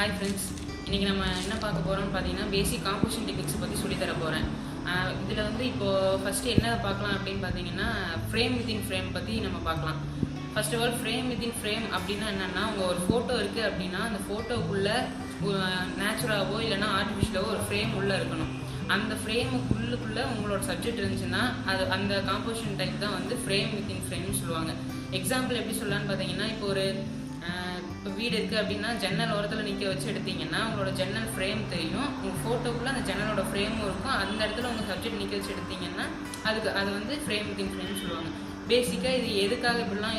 Hi friends, இன்றைக்கி நம்ம என்ன பார்க்க போகிறோம்னு பார்த்தீங்கன்னா பேசிக் காம்போசிஷன் டெக்னிக்ஸ் பற்றி சொல்லித்தர போகிறேன். இதில் வந்து இப்போது ஃபஸ்ட்டு என்ன பார்க்கலாம் அப்படின்னு பார்த்தீங்கன்னா ஃப்ரேம் வித்தின் ஃப்ரேம் பற்றி நம்ம பார்க்கலாம். First of all frame within frame அப்படின்னா என்னென்னா, உங்கள் ஒரு ஃபோட்டோ இருக்குது அப்படின்னா அந்த ஃபோட்டோக்குள்ளே நேச்சுரலாகவோ இல்லைனா ஆர்டிஃபிஷியலாவோ ஒரு ஃப்ரேம் உள்ளே இருக்கணும். அந்த ஃப்ரேமுக்குள்ளுக்குள்ளே உங்களோட சப்ஜெக்ட் இருந்துச்சுன்னா அது அந்த காம்போசிஷன் டைப் தான் வந்து ஃப்ரேம் வித்தின் ஃப்ரேம்னு சொல்லுவாங்க. எக்ஸாம்பிள் எப்படி சொல்லலான்னு பார்த்தீங்கன்னா, இப்போ ஒரு வீடு இருக்குது அப்படின்னா ஜன்னல் ஓரத்தில் நிற்க வச்சு எடுத்தீங்கன்னா உங்களோட ஜன்னல் ஃப்ரேம் தெரியும். உங்கள் ஃபோட்டோக்குள்ளே அந்த ஜன்னலோட ஃப்ரேமும் இருக்கும். அந்த இடத்துல உங்கள் சப்ஜெக்ட் நிற்க வச்சு எடுத்தீங்கன்னா அது வந்து ஃப்ரேம் வித்தின் ஃப்ரேம்னு சொல்லுவாங்க. பேசிக்காக இது எதுக்காக இப்படிலாம்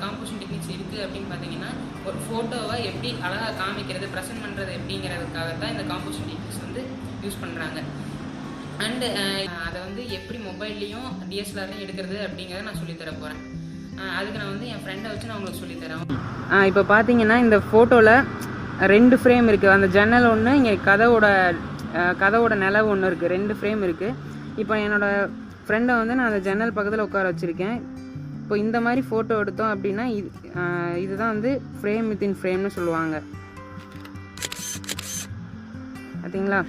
காம்போசிஷன் டெக்னிக்ஸ் இருக்குது அப்படின்னு பார்த்தீங்கன்னா, ஒரு ஃபோட்டோவை எப்படி அழகாக காமிக்கிறது, ப்ரெசென்ட் பண்ணுறது எப்படிங்கிறதுக்காக தான் இந்த காம்போசிஷன் டெக்னிக்ஸ் வந்து யூஸ் பண்ணுறாங்க. அண்டு அதை வந்து எப்படி மொபைல்லையும் டிஎஸ்எல்ஆர்லையும் எடுக்கிறது அப்படிங்கிறத நான் சொல்லித்தர போகிறேன். அதுக்கு நான் வந்து என் ஃப்ரெண்டை வச்சு நான் உங்களுக்கு சொல்லித்தரேன். இப்போ பார்த்தீங்கன்னா இந்த ஃபோட்டோவில் 2 ஃப்ரேம் இருக்குது. அந்த ஜன்னல் ஒன்று, இங்கே கதவோட நிலவு ஒன்று இருக்குது. 2 ஃப்ரேம் இருக்குது. இப்போ என்னோடய ஃப்ரெண்டை வந்து நான் அந்த ஜன்னல் பக்கத்தில் உட்கார வச்சுருக்கேன். இப்போ இந்த மாதிரி ஃபோட்டோ எடுத்தோம் அப்படின்னா இதுதான் வந்து ஃப்ரேம் வித்தின் ஃப்ரேம்னு சொல்லுவாங்க. பார்த்தீங்களா,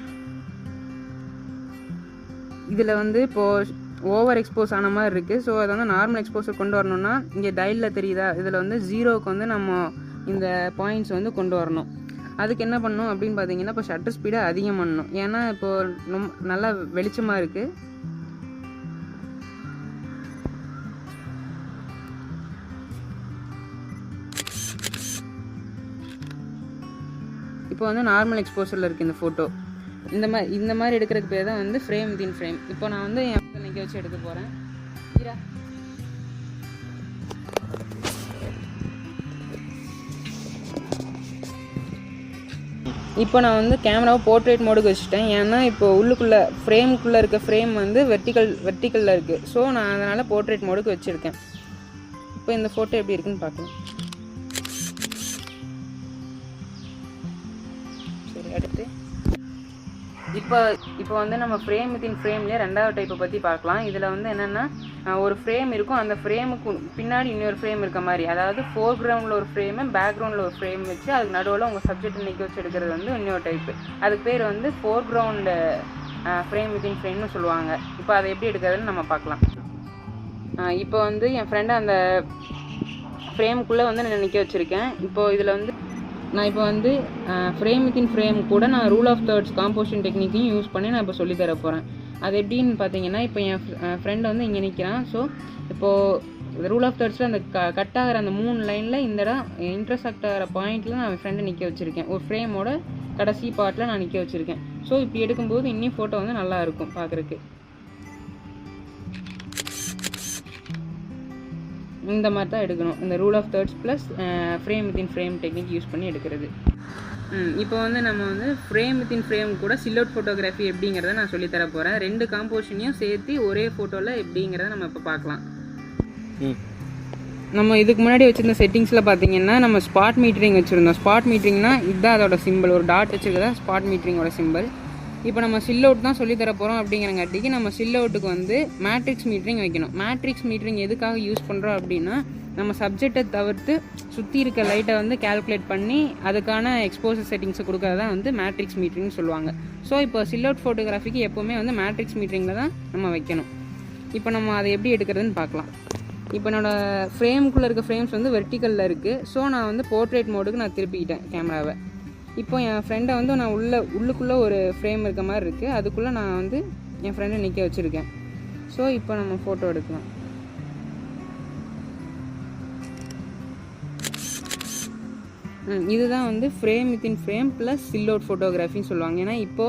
இதில் வந்து இப்போது ஓவர் எக்ஸ்போஸ் ஆன மாதிரி இருக்குது. ஸோ அதை வந்து நார்மல் எக்ஸ்போஸர் கொண்டு வரணும்னா இங்கே டைலில் தெரியுதா, இதில் வந்து 0க்கு வந்து நம்ம இந்த பாயிண்ட்ஸ் வந்து கொண்டு வரணும். அதுக்கு என்ன பண்ணணும் அப்படின்னு பார்த்தீங்கன்னா, இப்போ ஷட்டர் ஸ்பீடை அதிகம் பண்ணணும். ஏன்னா இப்போது நல்லா வெளிச்சமாக இருக்குது. இப்போ வந்து நார்மல் எக்ஸ்போசரில் இருக்குது இந்த ஃபோட்டோ. இந்த மாதிரி எடுக்கிறதுக்கு பேர் தான் வந்து ஃப்ரேம் வித்தின் ஃப்ரேம். இப்போ நான் வந்து என் நிற்க வச்சு எடுக்க போகிறேன். இப்போ நான் வந்து கேமராவை போர்ட்ரேட் மோடுக்கு வச்சுட்டேன். ஏன்னா இப்போ உள்ளுக்குள்ளே ஃப்ரேமுக்குள்ளே இருக்க ஃப்ரேம் வந்து வெர்டிக்கலில் இருக்குது. ஸோ நான் அதனால் போர்ட்ரேட் மோடுக்கு வச்சுருக்கேன். இப்போ இந்த ஃபோட்டோ எப்படி இருக்குன்னு பார்க்கலாம். சரி, அடுத்து இப்போ வந்து நம்ம ஃப்ரேம் வித்தின் ஃப்ரேம்லேயே 2வது டைப்பை பற்றி பார்க்கலாம். இதில் வந்து என்னென்னா, ஒரு ஃப்ரேம் இருக்கும். அந்த ஃப்ரேமுக்கு பின்னாடி இன்னொரு ஃப்ரேம் இருக்க மாதிரி, அதாவது ஃபோர்க்ரவுண்டில் ஒரு ஃப்ரேமு, பேக்ரவுண்டில் ஒரு ஃப்ரேம் வச்சு அதுக்கு நடுவில் உங்கள் சப்ஜெக்ட் நிற்க வச்சு எடுக்கிறது வந்து இன்னொரு டைப்பு. அதுக்கு பேர் வந்து ஃபோர்க்ரவுண்டு ஃப்ரேம் வித்தின் ஃப்ரேம்னு சொல்லுவாங்க. இப்போ அதை எப்படி எடுக்கிறதுன்னு நம்ம பார்க்கலாம். இப்போ வந்து என் ஃப்ரெண்டை அந்த ஃப்ரேமுக்குள்ளே வந்து நான் நிற்க வச்சுருக்கேன். இப்போது இதில் வந்து நான் இப்போ வந்து ஃப்ரேம் வித்தின் ஃப்ரேம் கூட நான் ரூல் ஆஃப் தேர்ட்ஸ் காம்போசிஷன் டெக்னிக்கையும் யூஸ் பண்ணி நான் இப்போ சொல்லித்தர போகிறேன். அது எப்படின்னு பார்த்தீங்கன்னா, இப்போ என் ஃப்ரெண்டு வந்து இங்கே நிற்கிறான். ஸோ இப்போது ரூல் ஆஃப் தேர்ட்ஸில் அந்த கட் ஆகிற அந்த 3 லைனில் இந்த இடம் இன்டர்செக்ட் ஆகிற பாயிண்ட்டில் நான் என் ஃப்ரெண்டை நிற்க வச்சுருக்கேன். ஒரு ஃப்ரேமோட கடைசி பார்ட்டில் நான் நிற்க வச்சுருக்கேன். ஸோ இப்படி எடுக்கும்போது இன்னும் ஃபோட்டோ வந்து நல்லா இருக்கும் பார்க்குறக்கு. இந்த மாதிரி தான் எடுக்கணும். இந்த rule of thirds plus frame within frame technique use பண்ணி எடுக்கிறது. இப்போ வந்து நம்ம வந்து ஃப்ரேம் வித்தின் ஃப்ரேம் கூட சில்அவுட் ஃபோட்டோகிராஃபி எப்படிங்கிறத நான் சொல்லித்தர போகிறேன். 2 காம்போசிஷனையும் சேர்த்து ஒரே ஃபோட்டோவில் எப்படிங்கிறத நம்ம இப்போ பார்க்கலாம். நம்ம இதுக்கு முன்னாடி வச்சுருந்த செட்டிங்ஸில் பார்த்தீங்கன்னா, நம்ம ஸ்பாட் மீட்டரிங் வச்சுருந்தோம். ஸ்பாட் மீட்டரிங்னா இதுதான் அதோட சிம்பிள். ஒரு டாட் வச்சுருக்கதா ஸ்பாட் மீட்டரிங்கோட சிம்பிள். இப்போ நம்ம சில்அவுட் தான் சொல்லித்தர போகிறோம். அப்படிங்கிறங்காட்டிக்கு நம்ம சில்அவுட்டுக்கு வந்து மேட்ரிக்ஸ் மீட்டரிங் வைக்கணும். மேட்ரிக்ஸ் மீட்டரிங் எதுக்காக யூஸ் பண்ணுறோம் அப்படின்னா, நம்ம சப்ஜெக்டை தவிர்த்து சுற்றி இருக்க லைட்டை வந்து கால்குலேட் பண்ணி அதுக்கான எக்ஸ்போசர் செட்டிங்ஸை கொடுக்கறது தான் வந்து மேட்ரிக்ஸ் மீட்டரிங்னு சொல்லுவாங்க. ஸோ இப்போ சில்அவுட் ஃபோட்டோகிராஃபிக்கு எப்போவுமே வந்து மேட்ரிக்ஸ் மீட்டரிங்கில் தான் நம்ம வைக்கணும். இப்போ நம்ம அதை எப்படி எடுக்கிறதுன்னு பார்க்கலாம். இப்போ என்னோடய ஃப்ரேமுக்குள்ளே இருக்க ஃப்ரேம்ஸ் வந்து வெர்டிக்கலில் இருக்குது. ஸோ நான் வந்து போர்ட்ரேட் மோடுக்கு நான் திருப்பிக்கிட்டேன் கேமராவை. இப்போ என் ஃப்ரெண்டை வந்து நான் உள்ளுக்குள்ளே ஒரு ஃப்ரேம் இருக்க மாதிரி இருக்குது. அதுக்குள்ளே நான் வந்து என் ஃப்ரெண்டை நிற்க வச்சுருக்கேன். ஸோ இப்போ நம்ம ஃபோட்டோ எடுக்கலாம். இதுதான் வந்து ஃப்ரேம் வித்தின் ஃப்ரேம் ப்ளஸ் சில்அவுட் ஃபோட்டோகிராஃபின்னு சொல்லுவாங்க. ஏன்னா இப்போ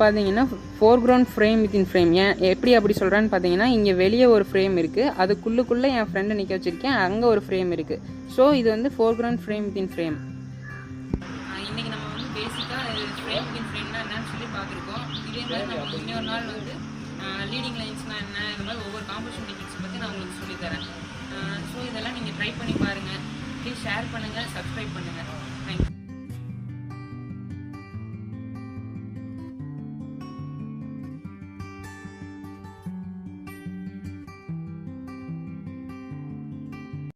பார்த்தீங்கன்னா ஃபோர்க்ரவுண்ட் ஃப்ரேம் வித்தின் ஃப்ரேம். ஏன் எப்படி அப்படி சொல்கிறான்னு பார்த்தீங்கன்னா, இங்கே வெளியே ஒரு ஃப்ரேம் இருக்குது. அதுக்குள்ளே என் ஃப்ரெண்டை நிற்க வச்சுருக்கேன். அங்கே ஒரு ஃப்ரேம் இருக்குது. ஸோ இது வந்து ஃபோர்க்ரவுண்ட் ஃப்ரேம் வித்தின் ஃப்ரேம். இன்றைக்கி நம்ம வந்து பேசிக்காக ஃப்ரேம் வித்தின் ஃப்ரேம்னா என்னன்னு சொல்லி பார்த்துருக்கோம். இதே மாதிரி நம்ம இன்னொரு நாள் வந்து லீடிங் லைன்ஸ்னால் என்ன, இந்த மாதிரி ஒவ்வொரு காம்போசிஷன் டெக்னிக்ஸ் பற்றி நான் உங்களுக்கு சொல்லித்தரேன். ஸோ இதெல்லாம் நீங்கள் ட்ரை பண்ணி பாருங்கள். ப்ளீஸ் ஷேர் பண்ணுங்கள், சப்ஸ்கிரைப் பண்ணுங்கள்.